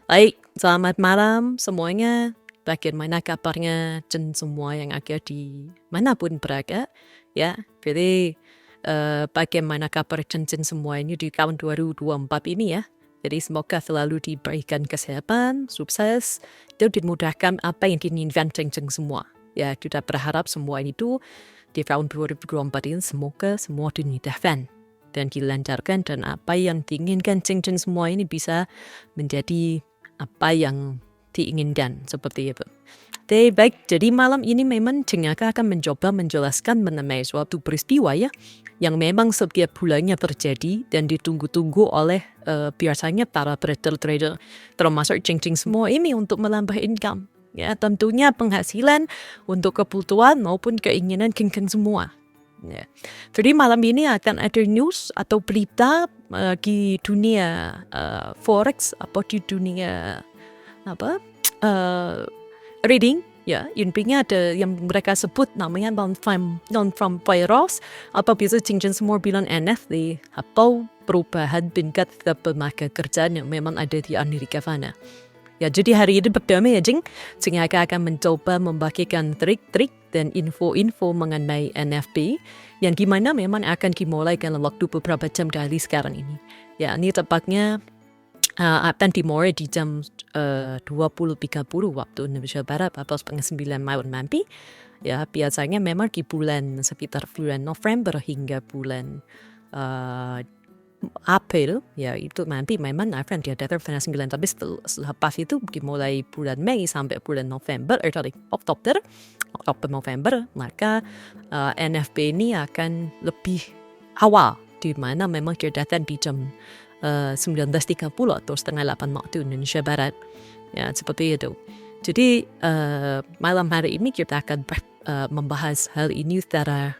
Baik, selamat malam semuanya. Bagaimana kabarnya dan semua yang ada di manapun berada, ya. Jadi bagaimana kabar dan semua ini di tahun 2024 ini ya. Jadi semoga selalu diberikan kesehatan, sukses, dan dimudahkan apa yang diinginkan dan semua. Ya, kita berharap semua itu di tahun 2024 ini semoga semua dimudahkan dan dilancarkan dan apa yang diinginkan dan semua ini bisa menjadi apa yang diinginkan seperti itu. Baik, jadi malam ini memang Cengaka akan mencoba menjelaskan mengenai suatu peristiwa ya yang memang setiap bulannya terjadi dan ditunggu-tunggu oleh biasanya para trader-trader termasuk Ceng semua ini untuk menambah income. Ya, tentunya penghasilan untuk kebutuhan maupun keinginan Ceng semua. Ya. Jadi malam ini akan ada news atau berita di dunia forex atau di dunia reading ya, intinya ada yang mereka sebut namanya non-farm payrolls atau biasa cincin semua bilang NFT atau perubahan tingkat tenaga kerjaan yang memang ada di Amerika sana. Ya, jadi hari ini pertama ya Ceng akan mencoba membagikan trik-trik dan info-info mengenai NFT yang gimana memang akan dimulai dalam waktu beberapa jam dari sekarang ini. Ya, ini tepatnya akan dimulai di jam 20.30 waktu Indonesia Barat atau setengah 9 malam nanti. Ya, biasanya memang di bulan sekitar bulan November hingga bulan April, ya itu nanti memang akan diadakan tanggal 9, tapi selepas itu dimulai bulan Mei sampai bulan November, Oktober-November, maka NFT ini akan lebih awal, di mana memang diadakan di jam 19.30 atau setengah 8 waktu Indonesia Barat, ya seperti itu. Jadi malam hari ini kita akan membahas hal ini secara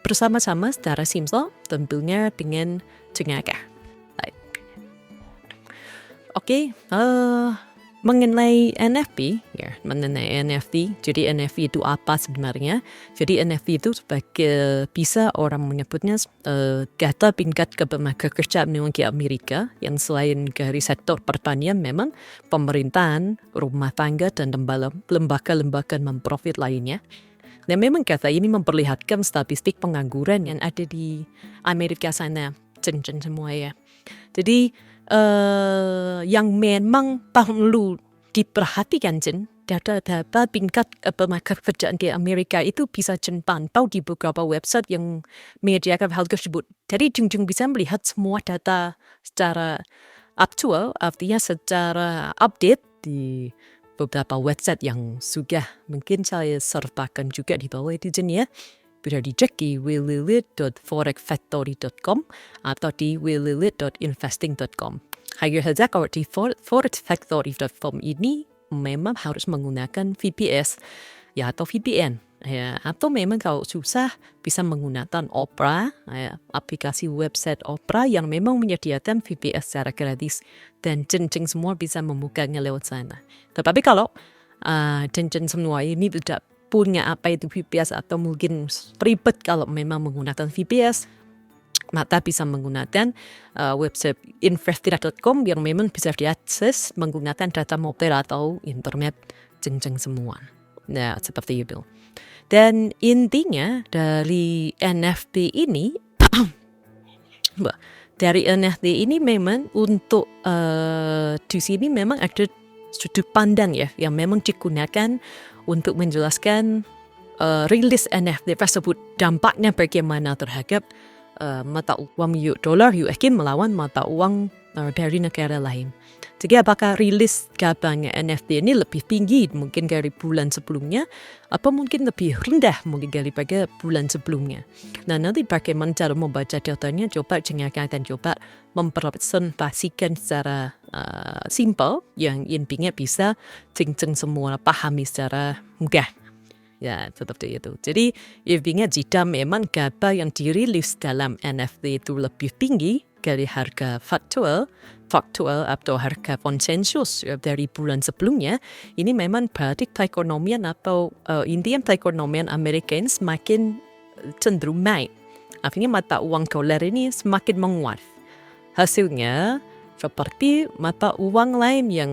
bersama-sama secara simple, tentunya dengan Cengaka. Oke, mengenai NFT, ya, mengenai NFT. Jadi NFT itu apa sebenarnya? Jadi NFT itu sebagai bisa orang menyebutnya data tingkat ketenagakerjaan di Amerika yang selain dari sektor pertanian memang pemerintahan, rumah tangga dan lembaga-lembaga non-profit lainnya. Dan memang kata ini memperlihatkan statistik pengangguran yang ada di Amerika sana, Ceng semua ya. Jadi yang memang perlu diperhatikan Ceng, data-data tingkat pekerjaan di Amerika itu bisa Ceng pantau di beberapa website yang menyediakan hal tersebut. Jadi Ceng bisa melihat semua data secara aktual, artinya secara update di beberapa website yang sudah mungkin saya sertakan juga di bawah itu Jen ya. Bisa dicek di willilith.forexfactory.com atau di willilith.investing.com. Hanya saja kalau di forexfactory.com ini memang harus menggunakan VPS ya atau VPN. Ya, atau memang kalau susah bisa menggunakan Opera, ya, aplikasi website Opera yang memang menyediakan VPS secara gratis dan Ceng semua bisa membukanya lewat sana. Tetapi kalau Ceng semua ini tidak punya apa itu VPS atau mungkin ribet kalau memang menggunakan VPS, maka bisa menggunakan website investira.com yang memang bisa diakses menggunakan data mobil atau internet Ceng semua. Nah, seperti itu. Dan intinya dari NFT ini, memang untuk di sini memang ada sudut pandang ya yang memang digunakan untuk menjelaskan rilis NFT tersebut, dampaknya bagaimana terhadap mata uang dolar USD melawan mata uang dari negara lain. Jadi apakah rilis gabungnya NFT ini lebih tinggi mungkin dari bulan sebelumnya atau mungkin lebih rendah mungkin daripada bulan sebelumnya. Nah, nanti bagaimana cara membaca datanya, coba Cengaka akan coba mempresentasikan secara simple yang intinya bisa Ceng semua pahami secara mudah. Ya, seperti itu. Jadi, intinya jika memang gaba yang dirilis dalam NFT itu lebih tinggi, dari harga faktual atau harga konsensus dari bulan sebelumnya, ini memang berarti perekonomian atau intinya perekonomian Amerika semakin cenderung naik. Artinya mata uang dolar ini semakin menguat. Hasilnya seperti mata uang lain yang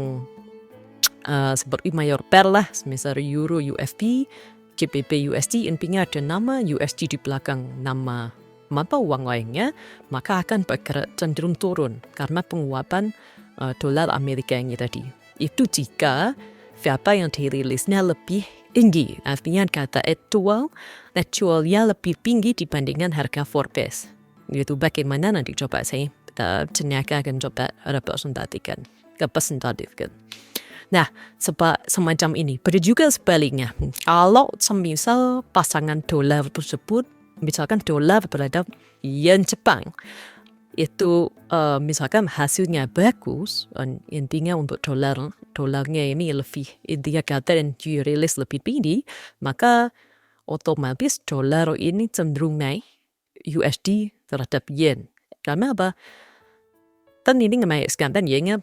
seperti mayoritas lah, misalnya Euro USD, GBP USD, intinya ada nama USD di belakang nama mata uang lainnya, maka akan bergerak cenderung turun karena penguatan dolar Amerika ini tadi. Itu jika siapa yang dirilisnya lebih tinggi, artinya kata actualnya lebih tinggi dibandingkan harga forecast. Itu bagaimana nanti coba saya Jenaka akan coba representasikan, representatifkan. Nah, semacam ini. Pada juga sebaliknya, kalau semisal pasangan dolar tersebut, misalkan dolar terhadap yen Jepang, itu misalkan hasilnya bagus, intinya untuk dolarnya ini lebih, intinya kata dan dirilis lebih tinggi, maka otomatis dolar ini cenderung naik USD terhadap yen. Karena apa? Kan ini naik sekarang yennya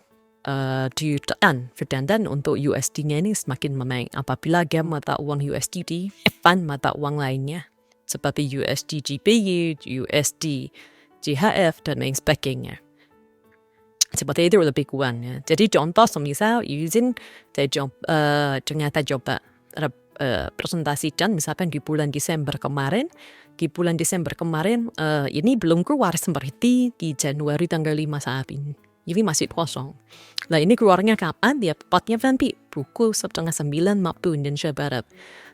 ditekan, sedangkan untuk USD-nya ini semakin membaik apabila gap mata uang USD di depan mata uang lainnya seperti USD GBP, USD GHF dan lain sebagainya. Seperti itu lebih kurang ya. Jadi contoh semisal izin ternyata coba presentasikan misalkan di bulan Desember kemarin. Di bulan Desember kemarin ini belum keluar seperti di Januari tanggal 5 saat ini. Jadi masih kosong. Nah ini keluarnya kapan? Dia tepatnya nanti pukul 8:30 waktu Indonesia Barat.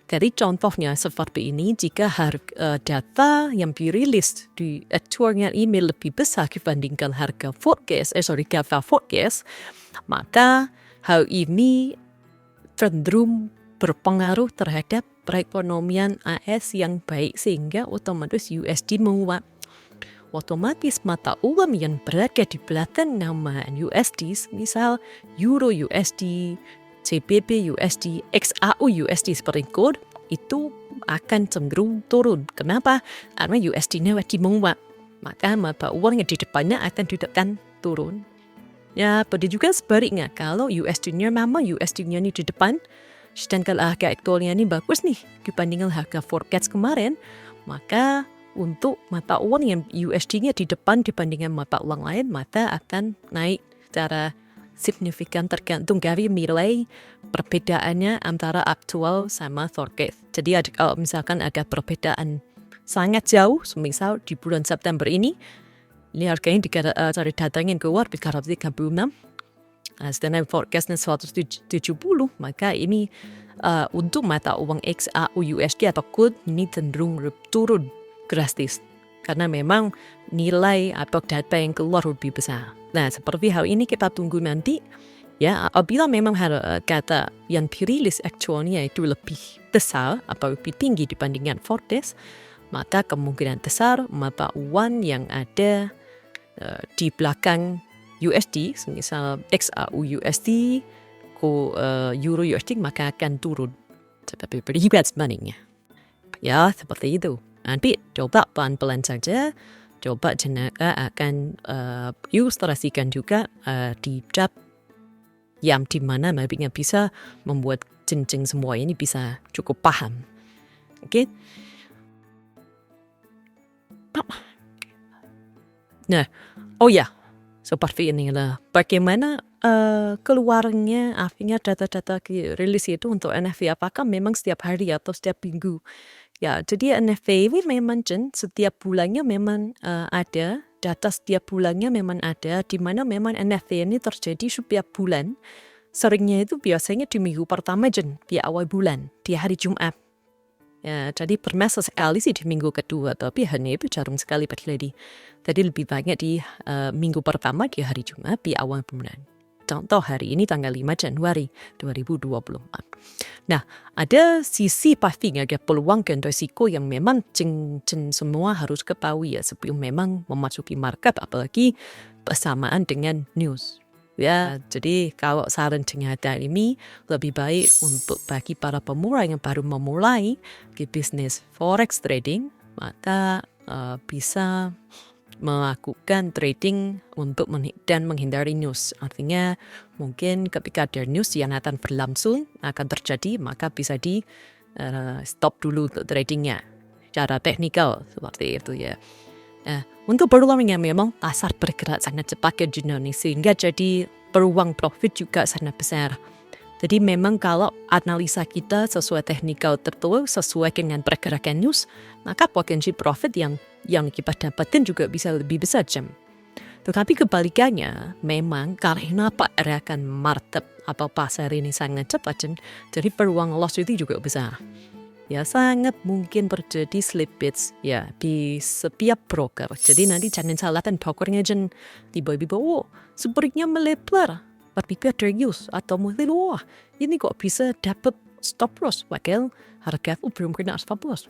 Jadi contohnya seperti ini, jika data yang dirilis di actualnya ini lebih besar dibandingkan harga forecast, data forecast, maka hal ini cenderung berpengaruh terhadap perekonomian AS yang baik sehingga otomatis USD menguat. Otomatis mata uang yang berada di belakang nama USD, misal Euro USD, GBP USD, XAU USD seperti kode, itu akan cenderung turun. Kenapa? Karena USD-nya wajib menguat. Maka mata uang yang di depannya akan ditekan turun. Ya, pada juga sebaliknya, kalau USD-nya USD-nya ini di depan, sedangkan harga aktualnya ini bagus nih dibandingkan harga forecast kemarin, maka untuk mata uang yang USD-nya di depan dibandingkan mata uang lain, maka akan naik secara signifikan tergantung dari nilai perbedaannya antara aktual sama forecast. Jadi kalau misalkan ada perbedaan sangat jauh, misal di bulan September ini harganya dari datanya yang keluar 336, sedangkan forecastnya 170, maka ini untuk mata uang XAU USD atau KUD ini cenderung turun drastis karena memang nilai atau data yang keluar lebih besar. Nah, seperti hal ini kita tunggu nanti ya, apabila memang kata yang dirilis aktualnya itu lebih besar atau lebih tinggi dibandingkan forecast, maka kemungkinan besar mata uang yang ada di belakang USD, misal XAU USD, Euro USD, maka akan turun. Tetapi berbeda sebaliknya. Ya, seperti itu. Nanti coba pelan-pelan saja, coba Jenaka akan ilustrasikan juga di chart yang dimana nantinya bisa membuat Jeng semua ini bisa cukup paham. Oke? Nah, oh ya, seperti inilah bagaimana keluarnya akhirnya data-data rilis itu untuk NFT, apakah memang setiap hari atau setiap minggu. Ya, jadi NFT ini memang setiap bulannya memang ada, data setiap bulannya memang ada, di mana memang NFT ini terjadi setiap bulan. Seringnya itu biasanya di minggu pertama di awal bulan, di hari Jumat. Ya, jadi pernah sekali sih di minggu kedua, tapi hanya itu jarang sekali terjadi. Jadi lebih banyak di minggu pertama di hari Jumat, di awal bulan. Contoh hari ini tanggal 5 Januari 2024. Nah, ada sisi pastinya ada peluang dan risiko yang memang semua harus ketahui ya sebelum memang memasuki market, apalagi bersamaan dengan news. Ya, jadi kalau saran ternyata ini lebih baik untuk bagi para pemula yang baru memulai di bisnis forex trading, maka bisa melakukan trading untuk dan menghindari news. Artinya mungkin ketika ada news yang akan berlangsung, akan terjadi, maka bisa di stop dulu untuk tradingnya. Cara teknikal seperti itu ya. Untuk peluang yang memang pasar bergerak sangat cepat ke Indonesia sehingga jadi peluang profit juga sangat besar. Jadi memang kalau analisa kita sesuai teknikal tertentu, sesuai dengan pergerakan news, maka potensi profit yang kita dapatin juga bisa lebih besar jam. Tetapi kebalikannya, memang karena pergerakan market atau pasar ini sangat cepat, jadi peluang loss itu juga besar. Ya sangat mungkin terjadi slippage ya di setiap broker. Jadi nanti jangan salahkan brokernya tiba-tiba sepertinya melebar. Berpikir serius atau mungkin wah ini kok bisa dapat stop loss wakil harga itu belum kena stop loss.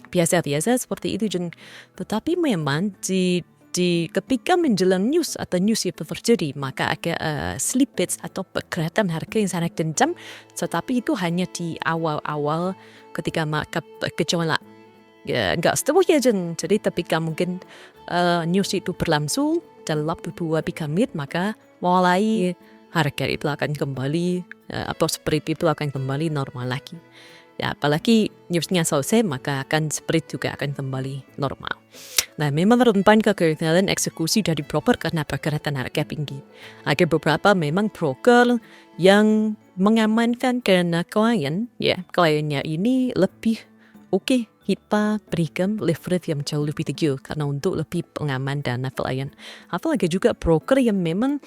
Biasa-biasa seperti itu tetapi memang di ketika menjelang news atau news itu terjadi maka ada slippage atau pergerakan harga yang sangat kencang, tetapi itu hanya di awal-awal ketika market bergejolak. Ya enggak seterusnya jadi ketika mungkin news itu berlangsung dalam waktu 2-3 menit maka mulai harga itu akan kembali atau seperti itu akan kembali normal lagi. Ya apalagi newsnya selesai maka akan seperti juga akan kembali normal. Nah memang rentan kegagalan eksekusi dari broker karena pergerakan harga tinggi. Ada beberapa memang broker yang mengamankan karena kliennya ini lebih oke. Kita berikan leverage yang jauh lebih tinggi karena untuk lebih pengaman dana klien. Apalagi juga broker yang memang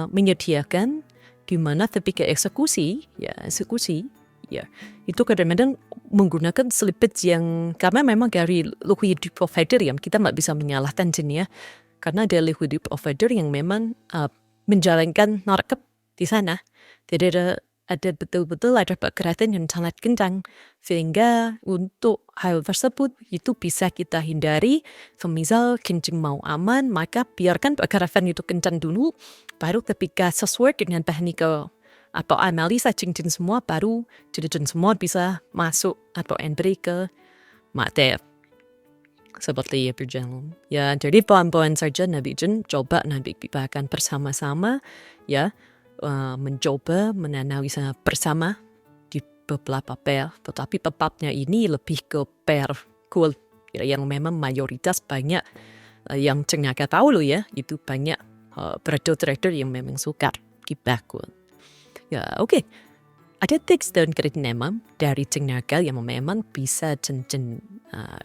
menyediakan di mana ketika eksekusi itu kadang-kadang menggunakan slippage yang karena memang dari liquidity provider yang kita nggak bisa menyalahkan ya karena ada liquidity provider yang memang menjalankan market di sana. Jadi ada betul-betul ada pergerakan yang sangat kencang sehingga untuk hal tersebut itu bisa kita hindari. Semisal kencing mau aman maka biarkan pergerakan itu kencang dulu, baru ketika sesuai dengan teknikal atau analisa cincin semua baru cincin semua bisa masuk atau entry ke market. Seperti itu berjalan. Ya jadi pelan-pelan saja Nabi coba nanti kita akan bersama-sama ya mencoba menanalisa bersama di beberapa pair, tetapi tepatnya ini lebih ke pair cool yang memang mayoritas banyak yang cengaga tahu loh ya, itu banyak trader yang memang suka di cool. Ya oke. Ada teks dan kriteria dari cengaga yang memang bisa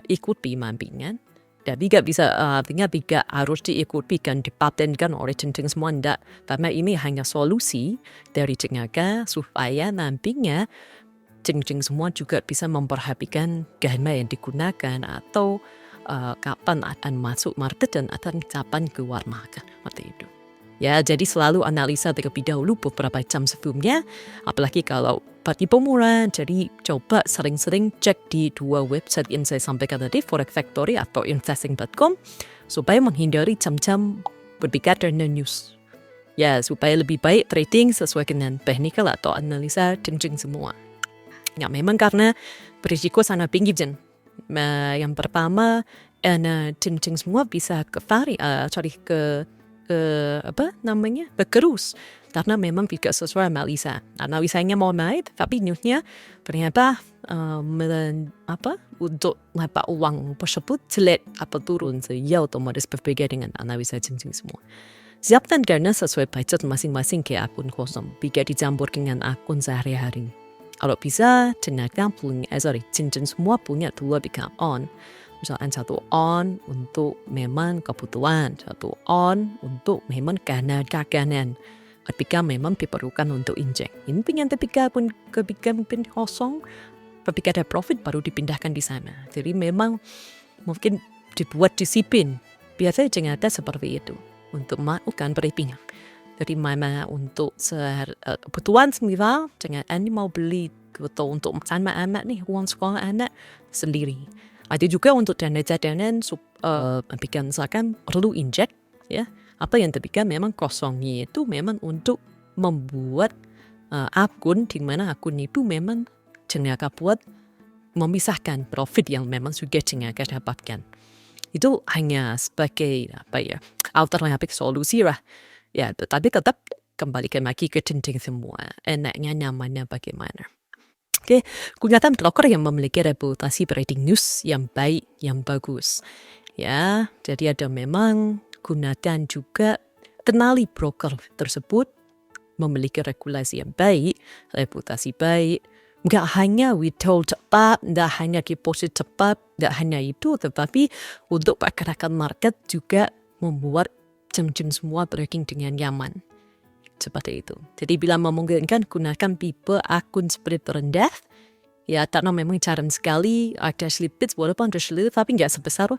ikut bimbingan. Tapi gak bisa, artinya tidak harus diikuti dan dipatenkan oleh cincin semua, enggak. Karena ini hanya solusi dari cengaga supaya nantinya cincin semua juga bisa memperhatikan dana yang digunakan atau kapan akan masuk market dan akan kapan keluar market. Seperti itu. Ya, jadi selalu analisa terlebih dahulu beberapa jam sebelumnya, apalagi kalau bagi pemula, jadi coba sering-sering cek di 2 website yang saya sampaikan tadi, Forex Factory atau investing.com, supaya menghindari jam-jam berbicara dengan news. Ya, supaya lebih baik trading sesuai dengan technical atau analisa cincin semua. Ya, memang karena berisiko sangat tinggi, yang pertama, cincin semua bisa berkerus karena memang tidak sesuai analisa. Analisanya mau naik, tapi newsnya ternyata untuk dapat uang tersebut jelek atau turun, sehingga otomatis berbeda dengan analisa cincin semua. Siapkan dana sesuai budget masing-masing ke akun kosong, tidak dicampur dengan akun sehari-hari. Kalau bisa, cincin semua punya 2 account on. Misalkan 1 on untuk memang kebutuhan, 1 on untuk memang kanan. Ketika memang diperlukan untuk injek. Ini pinjam ketika mungkin kosong, ketika ada profit baru dipindahkan di sana. Jadi memang mungkin dibuat disiplin. Biasanya jangan ada seperti itu untuk melakukan perhitungan. Jadi mana untuk kebutuhan semisal, jangan ini mau beli atau untuk sama anak nih, uang sekolah anak sendiri. Ada juga untuk dana cadangan, misalkan perlu injek, ya. Apa yang ketika memang kosongnya itu memang untuk membuat akun, di mana akun itu memang cengaga buat memisahkan profit yang memang sudah cengaga dapatkan. Itu hanya sebagai alternatif solusi lah. Ya, tetapi tetap kembalikan lagi ke cincin semua. Enaknya, nyamannya bagaimana. Oke, gunakan broker yang memiliki reputasi breaking news yang baik, yang bagus. Ya, jadi ada memang gunakan juga kenali broker tersebut memiliki regulasi yang baik, reputasi baik. Nggak hanya withhold cepat, nggak hanya deposit cepat, nggak hanya itu, tetapi untuk pergerakan market juga membuat cincin semua breaking dengan nyaman. Seperti itu. Jadi bila memungkinkan, gunakan tipe akun spread rendah. Ya, karena memang jarang sekali ada slippage, walaupun ada slippage, tapi nggak sebesar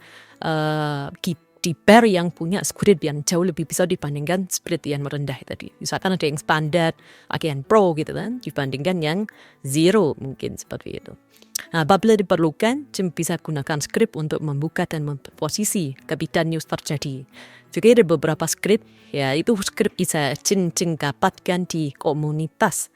di pair yang punya spread yang jauh lebih besar dibandingkan spread yang merendah tadi. Misalkan ada yang standar, ada yang pro gitu kan, dibandingkan yang zero mungkin seperti itu. Nah, apabila diperlukan, bisa gunakan script untuk membuka dan memposisi ketika news terjadi. Juga ada beberapa script, ya itu script bisa cincin dapatkan di komunitas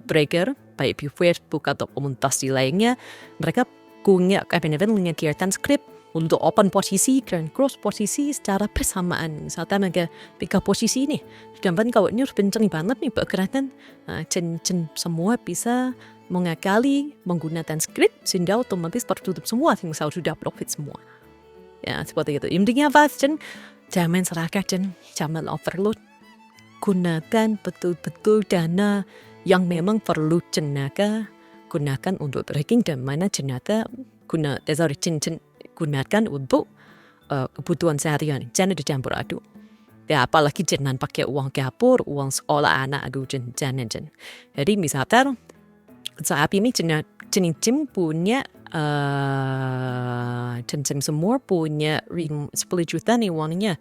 breaker, baik di Facebook atau komunitas di lainnya. Mereka punya menyediakan script untuk open posisi dan close posisi secara bersamaan. Misalkan ada 3 posisi nih, sedangkan kalau news kenceng banget nih pergerakan, cincin semua bisa mengakali menggunakan script sehingga otomatis tertutup semua, tinggal sudah profit semua. Ya, seperti itu. Intinya apa, jangan seragam, jangan overload. Gunakan betul-betul dana yang memang perlu tenaga, gunakan untuk breaking dan mana tenaga gunakan untuk kebutuhan seharian. Jangan dicampur aduk. Ya, apalagi jangan pakai uang dapur, uang sekolah anak, jangan. Jadi misalkan saat ini cincin punya cincin semua punya 10 juta nih uangnya,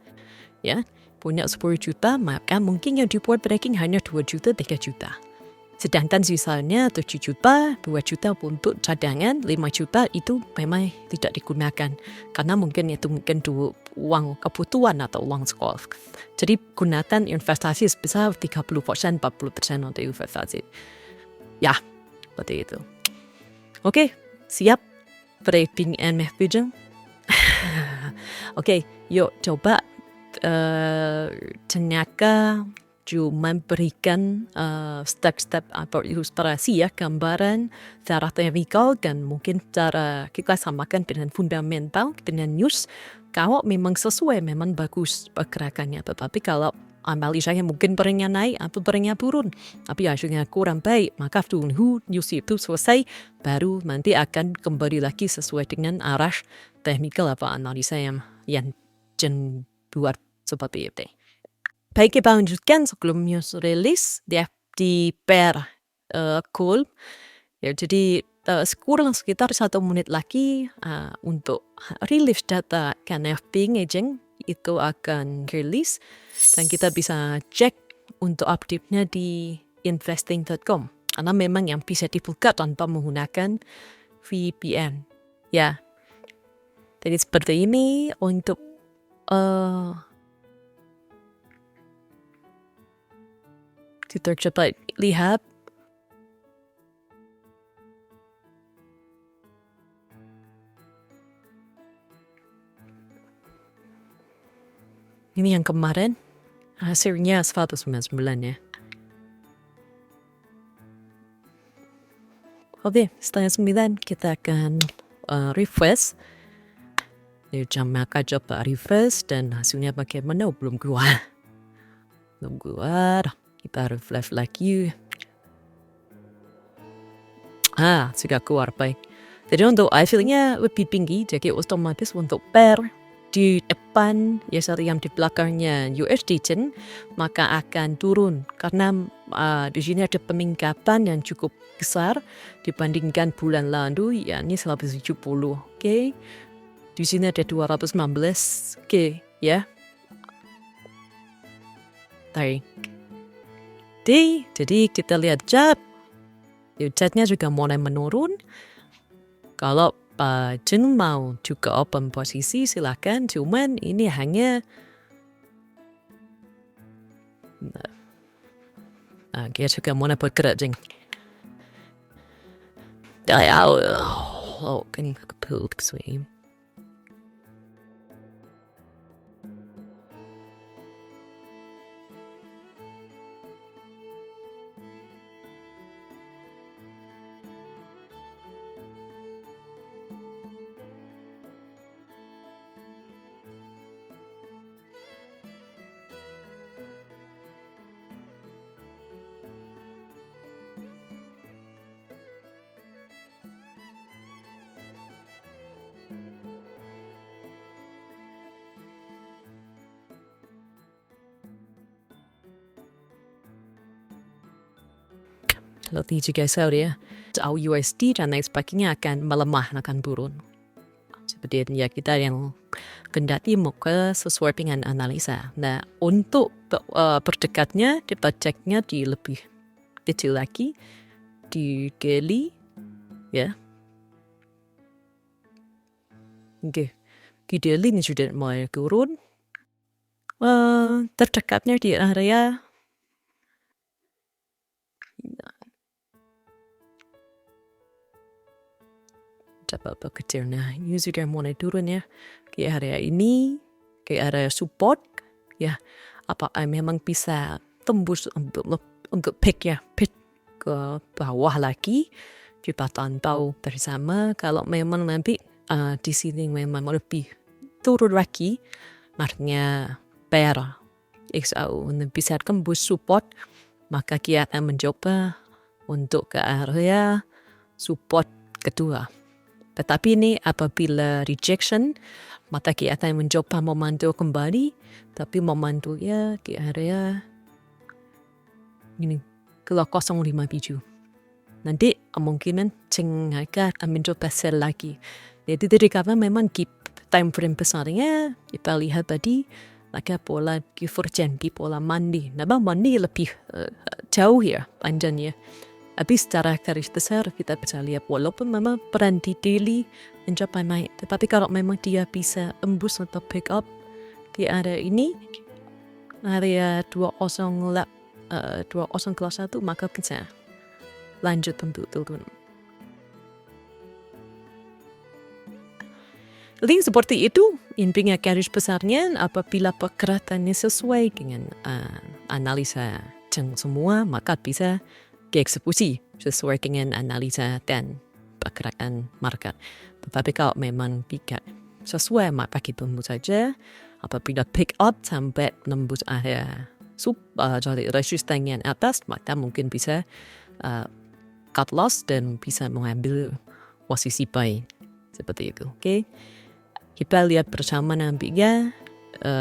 ya punya 10 juta, maka mungkin yang dibuat breaking hanya 2 juta, 3 juta. Sedangkan sisanya 7 juta, 2 juta untuk cadangan, 5 juta itu memang tidak digunakan. Karena mungkin itu uang kebutuhan atau uang sekolah. Jadi gunakan investasi sebesar 30%, 40% untuk investasi. Ya, seperti itu. Oke, siap breaking and vision. Oke, yuk coba ternyata cuma berikan step-step atau ilustrasi ya, gambaran secara teorikal dan mungkin cara kita samakan dengan fundamental, dengan news. Kalau memang sesuai, memang bagus pergerakannya. Tetapi kalau analisanya mungkin barangnya naik atau barangnya turun, tapi hasilnya kurang baik, maka tunggu news itu selesai, baru nanti akan kembali lagi sesuai dengan arah teknikal apa analisa yang buat seperti itu. Baik, kita lanjutkan sebelum news rilis di pair call. Ya, jadi kurang sekitar 1 menit lagi untuk rilis data KNFP aging itu akan rilis dan kita bisa cek untuk update-nya di investing.com karena memang yang bisa dibuka tanpa menggunakan VPN. Ya, jadi seperti ini untuk kita coba lihat. Ini yang kemarin, hasilnya 199 ya. Oke, setelah 9 kita akan refresh. Jam maka coba refresh dan hasilnya bagaimana belum keluar. Belum keluar. Kita refresh lagi. Sudah keluar, baik. Jadi untuk hasilnya lebih tinggi, jadi otomatis untuk pair di depan ya yang di belakangnya USD Chen, maka akan turun karena di sini ada peningkatan yang cukup besar dibandingkan bulan lalu, yakni 170. Oke. Di sini ada 216. Oke, ya. Jadi kita lihat chartnya juga mulai menurun. Kalau Chen mau juga open posisi silakan, cuman ini hanya dia juga mulai bergerak Chen. Kan kepul kesini. Kalau juga ya, USD dan lain sebagainya akan melemah, akan turun. Seperti ya kita yang kendati muka sesuai dengan analisa. Nah, untuk berdekatnya, kita ceknya di lebih kecil lagi, di daily, ya. Oke, di daily ini sudah mulai turun. Terdekatnya di area coba kecil. Nah, ini sudah mulai turun ya. Ke area ini, ke area support, ya. Apakah memang bisa tembus untuk pick ke bawah lagi? Kita tahu bersama kalau memang nanti di sini memang lebih turun lagi, artinya bear XAU bisa tembus support, maka kita akan mencoba untuk ke area support kedua. Tetapi ini apabila rejection, maka kita akan mencoba memantul kembali, tapi memantunya di area ini ke 057. Nanti kemungkinan akan mencoba sell lagi. Jadi karena memang di time frame besarnya kita lihat tadi maka pola divergen, pola mandi. Nah, mandi lebih jauh ya panjangnya. Tapi secara garis besar kita bisa lihat walaupun memang peran di daily mencoba naik. Tetapi kalau memang dia bisa embus atau pick up di area ini, area 201, maka bisa lanjut untuk turun. Jadi seperti itu intinya garis besarnya. Apabila pergerakannya sesuai dengan analisa semua, maka bisa dieksekusi sesuai dengan analisa dan pergerakan market. Tetapi kalau memang tidak sesuai, maka kita tunggu saja. Apabila pick up sampai menembus area resisten yang atas, maka mungkin bisa cut loss dan bisa mengambil posisi buy seperti itu. Oke, kita lihat bersama nantinya.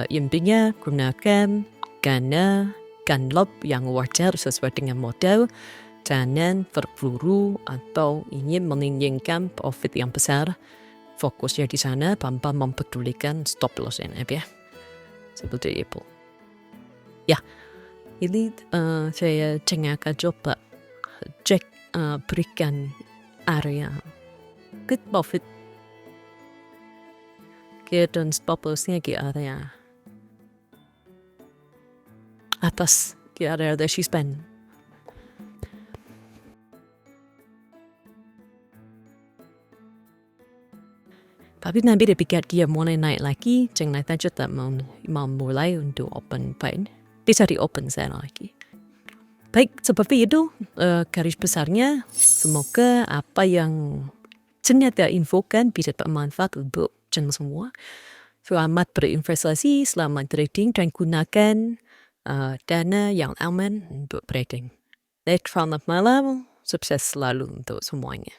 Intinya gunakan gun yang wajar sesuai dengan model. Jangan terburu atau ingin menginginkan profit yang besar. Fokusnya di sana tanpa mempedulikan stop loss ya. Seperti itu. Ya, ini saya akan coba cek berikan area good profit dan stop lossnya di area atas, di area resisten. Tapi nanti dia mulai naik lagi, jangan saja tak mau mulai untuk open buy. Bisa di open saya lagi. Baik, seperti itu garis besarnya. Semoga apa yang ternyata infokan bisa bermanfaat untuk semua. Selamat berinvestasi, selamat trading, dan gunakan dana yang aman untuk trading. Selamat malam, sukses selalu untuk semuanya.